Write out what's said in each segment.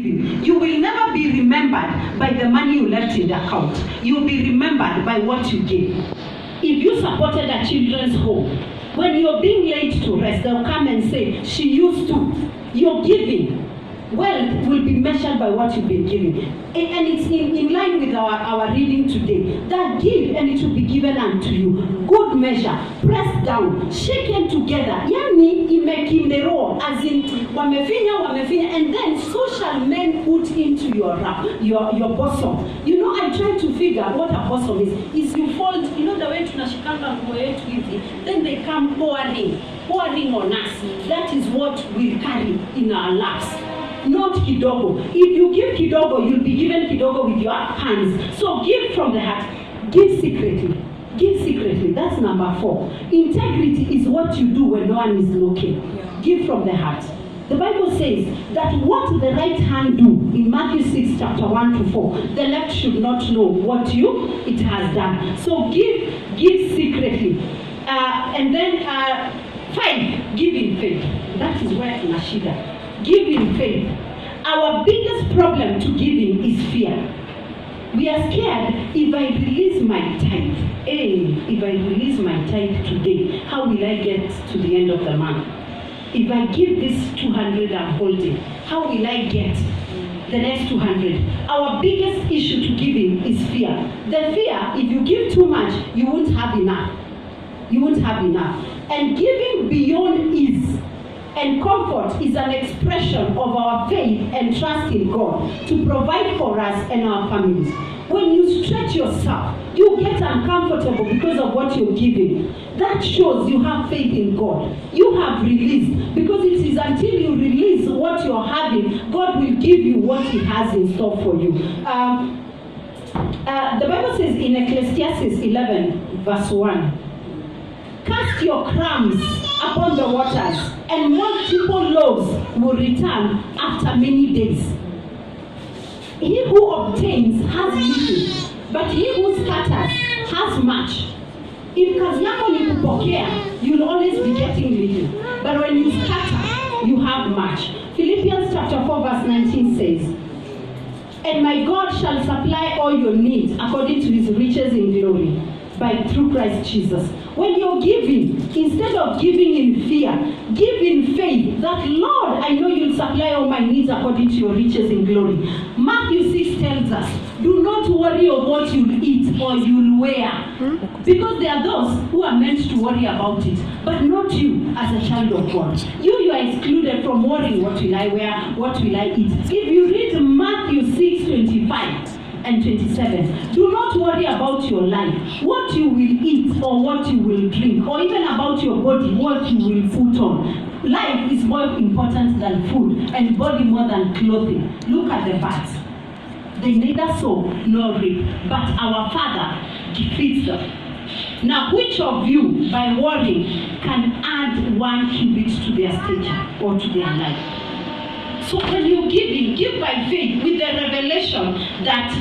giving, you will never be remembered by the money you left in the account. You will be remembered by what you gave. If you supported a children's home, when you're being laid to rest, they'll come and say, she used to. You're giving. Wealth will be measured by what you've been giving. And it's in line with our reading today. That give and it will be given unto you. Good measure, pressed down, shaken together. Yani imekindero, as in wamefinya, and then so shall men put into your bosom. You know, I try to figure what a bosom is. Is you fold, you know the way tunashikanga nguo yetu hivi, then they come pouring on us. That is what we carry in our laps. Not kidogo. If you give kidogo, you'll be given kidogo with your hands. So give from the heart. Give secretly. Give secretly. That's number 4. Integrity is what you do when no one is looking. Give from the heart. The Bible says that what the right hand do in Matthew 6 chapter 1 to 4, the left should not know what it has done. So give secretly. And then 5, give in faith. That is where tunashida. Give in faith. Our biggest problem to giving is fear. We are scared, if I release my tithe, if I release my tithe today, how will I get to the end of the month? If I give this 200 and hold it, how will I get the next 200? Our biggest issue to giving is fear. The fear, if you give too much, you won't have enough. You won't have enough. And giving beyond ease and comfort is an expression of our faith and trust in God to provide for us and our families. When you stretch yourself, you get uncomfortable because of what you're giving. That shows you have faith in God. You have released, because it is until you release what you're having, God will give you what He has in store for you. The Bible says in Ecclesiastes 11 verse 1, cast your crumbs upon the waters, and multiple loaves will return after many days. He who obtains has little, but he who scatters has much. If kazi yako ni kupokea, you'll always be getting little. But when you scatter, you have much. Philippians chapter 4 verse 19 says, and my God shall supply all your needs according to His riches in glory through Christ Jesus. When you're giving, instead of giving in fear, give in faith that, Lord, I know you'll supply all my needs according to your riches in glory. Matthew 6 tells us, do not worry of what you'll eat or you'll wear. Because there are those who are meant to worry about it, but not you as a child of God. You are excluded from worrying, what will I wear, what will I eat. If you read Matthew 6:25 and 27. Do not worry about your life, what you will eat or what you will drink, or even about your body, what you will put on. Life is more important than food, and body more than clothing. Look at the birds. They neither sow nor reap, but our Father feeds them. Now, which of you, by worrying, can add 1 cubit to their stature or to their life? So when you're giving, give by faith with the revelation that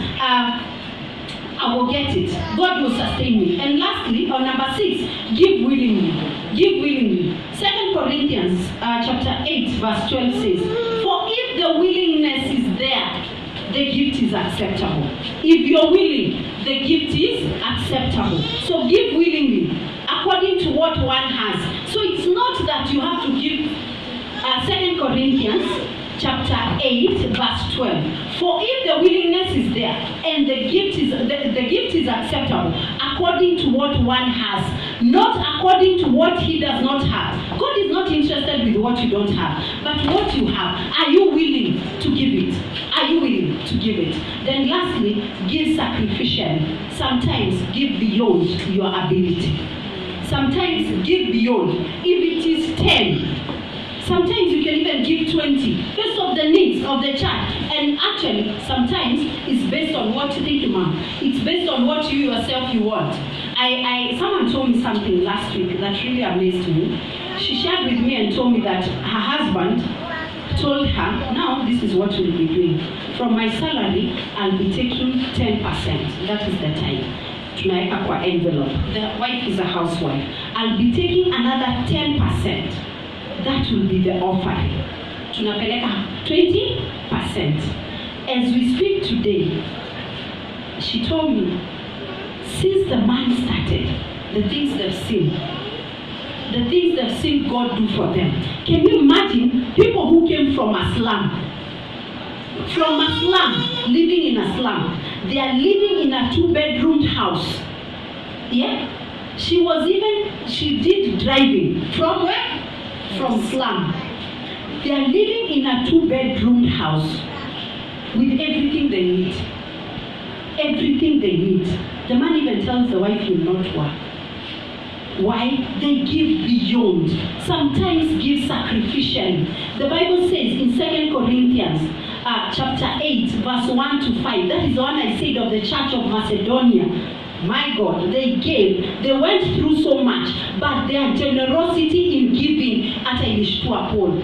I will get it. God will sustain me. And lastly, on number 6, give willingly. Give willingly. 2 Corinthians chapter 8 verse 12 says, for if the willingness is there, the gift is acceptable. If you're willing, the gift is acceptable. So give willingly, according to what one has. So it's not that you have to give 2 Corinthians chapter 8 verse 12. For if the willingness is there and the gift is acceptable according to what one has, not according to what he does not have. God is not interested with what you don't have, but what you have. Are you willing to give it? Are you willing to give it? Then lastly, give sacrificially. Sometimes give beyond your ability. Sometimes give beyond. If it is 10, sometimes you can even give 20, based on the needs of the child. And actually, sometimes it's based on what you think, Mom. It's based on what you yourself you want. Someone told me something last week that really amazed me. She shared with me and told me that her husband told her, now this is what we'll be doing. From my salary, I'll be taking 10%. That is the time. Tunaeka kwa envelope. The wife is a housewife. I'll be taking another 10%. That will be the offering. tunapeleka 20%. As we speak today, she told me, since the man started, the things they've seen God do for them. Can you imagine people who came from a slum, living in a slum? They are living in a 2-bedroom house. Yeah? She did driving. From where? From slum. They are living in a 2-bedroom house with everything they need. Everything they need. The man even tells the wife, he will not work. Why? They give beyond. Sometimes give sacrificially. The Bible says in 2 Corinthians chapter 8, verse 1 to 5. That is the one I said of the church of Macedonia. My God, they gave. They went through so much, but their generosity in giving hata ilishtua Paul.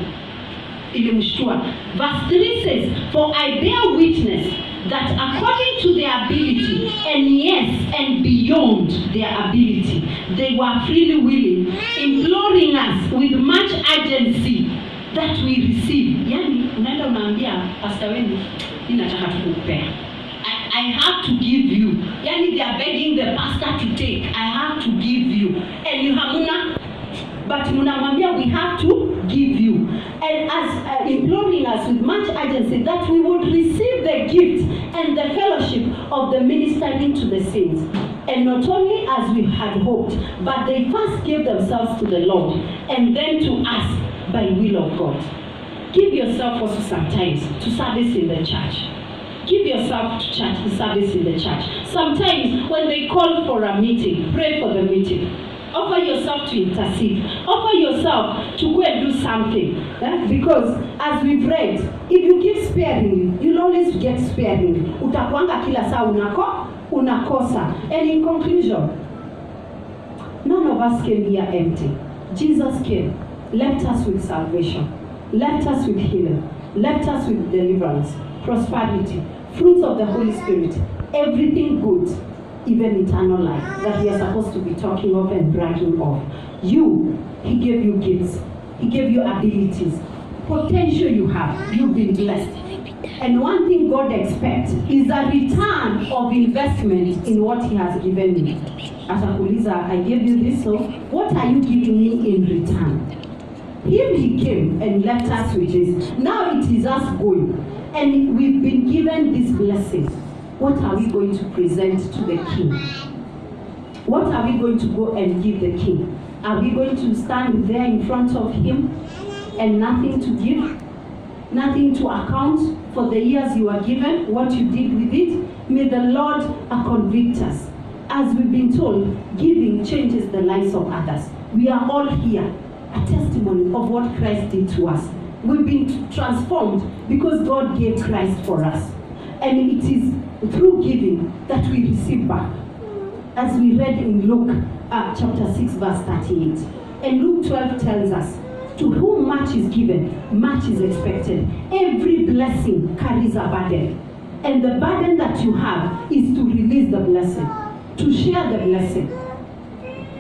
Ilimshtua. Verse 3 says, for I bear witness that according to their ability, and yes, and beyond their ability, they were freely willing, imploring us with much urgency that we receive. Yani, unaenda unaambia pastor wenu, ninataka tukupea. I have to give you. Yani, they are begging the pastor to take. I have to give you. And you hamuna, but munamwambia we have to give you. And as imploring us with much urgency that we would receive the gift and the fellowship of the ministering to the saints. And not only as we had hoped, but they first gave themselves to the Lord and then to us by will of God. Give yourself also sometimes to service in the church. Give yourself to church, to service in the church. Sometimes when they call for a meeting, pray for the meeting. Offer yourself to intercede. Offer yourself to go and do something. Because as we've read, if you give sparingly, you'll always get sparingly. Utakuanga kila saa unakosa. And in conclusion, none of us came here empty. Jesus came, left us with salvation, left us with healing, left us with deliverance, prosperity, fruits of the Holy Spirit, everything good. Even eternal life that we are supposed to be talking of and bragging of. He gave you gifts. He gave you abilities. Potential you have. You've been blessed. And one thing God expects is a return of investment in what He has given me. Atakuuliza, I gave you this, so what are you giving me in return? He came and left us with this. Now it is us going. And we've been given this blessing. What are we going to present to the King? What are we going to go and give the King? Are we going to stand there in front of Him and nothing to give? Nothing to account for the years you are given, what you did with it? May the Lord convict us. As we've been told, giving changes the lives of others. We are all here, a testimony of what Christ did to us. We've been transformed because God gave Christ for us. And it is through giving that we receive back. As we read in Luke chapter 6 verse 38. And Luke 12 tells us, to whom much is given, much is expected. Every blessing carries a burden. And the burden that you have is to release the blessing, to share the blessing.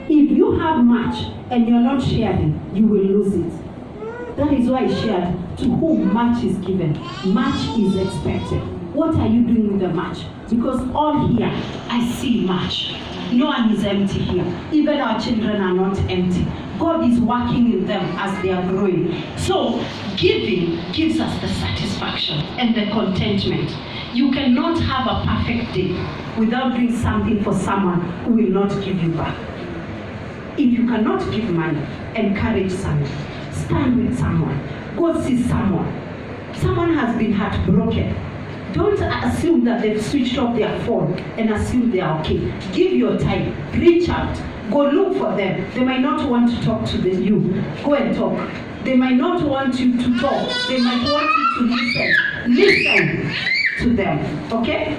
If you have much and you're not sharing, you will lose it. That is why I shared, to whom much is given, much is expected. What are you doing with the much? Because all here, I see much. No one is empty here. Even our children are not empty. God is working in them as they are growing. So, giving gives us the satisfaction and the contentment. You cannot have a perfect day without doing something for someone who will not give you back. If you cannot give money, encourage someone. Stand with someone. Go see someone. Someone has been heartbroken. Don't assume that they've switched off their phone and assume they are okay. Give your time. Reach out. Go look for them. They might not want to talk to you. Go and talk. They might not want you to talk. They might want you to listen. Listen to them. Okay?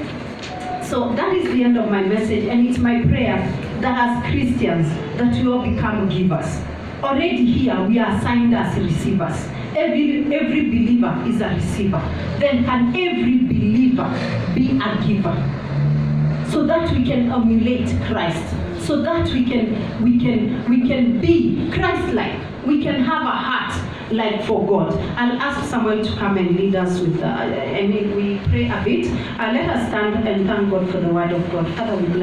So that is the end of my message. And it's my prayer that as Christians, that we all become givers. Already here, we are assigned as receivers. Every believer is a receiver. Then can every believer be a giver? So that we can emulate Christ. So that we can be Christ-like. We can have a heart like for God. I'll ask Samuel to come and lead us with, and we pray a bit. Let us stand and thank God for the word of God. Father, we bless